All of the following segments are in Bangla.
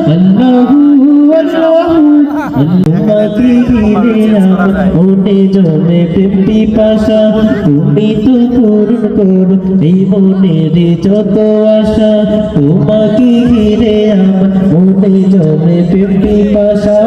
আল্লাহু আল্লাহু তোমাকে ঘিরে আমার মনে জমে প্রেম পিপাসা তুমি তো পূরণ করো এই মনের যত আশা তোমাকে ঘিরে আমার মনে জমে প্রেম পিপাসা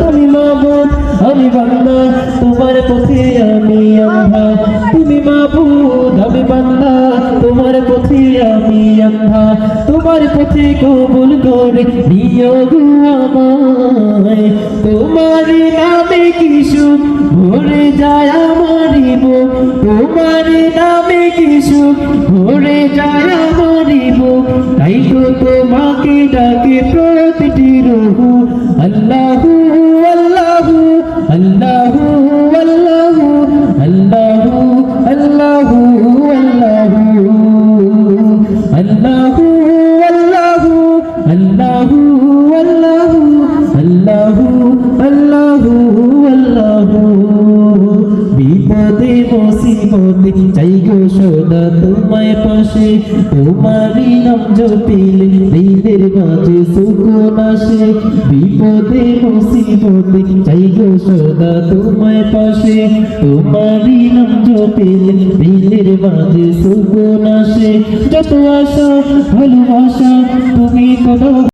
তুমি মাবুদ আমি বান্দা তোমার পথে আমি অন্ধা তুমি মাবুদ আমি বান্দা তোমার পথে আমি অন্ধা তোমার পথে কবুল করে নিও গো আমায় তোমার নামে কি সুখ ভরে যায় আমার বুক তোমার নামে কি সুখ ভরে যায় আমার বুক তাই তো তোমাকে ডাকে প্রতিটি রূহ আল্লাহু আল্লাহু আল্লাহু আল্লাহু আল্লাহু আল্লাহু আল্লাহু আল্লাহু আল্লাহু আল্লাহু আল্লাহু আল্লাহু আল্লাহু বিপদে মুসিবতে চাই গো সদা তোমায় পাশে তোমারই নাম জপিলে দিলের মাঝে সুকুন আসে বিপদে মুসিবতে চাই গো সদা তোমায় পাশে তোমারই নাম জপিলে দিলের মাঝে সুকুন আসে যত আশা ভালোবাসা তুমি তো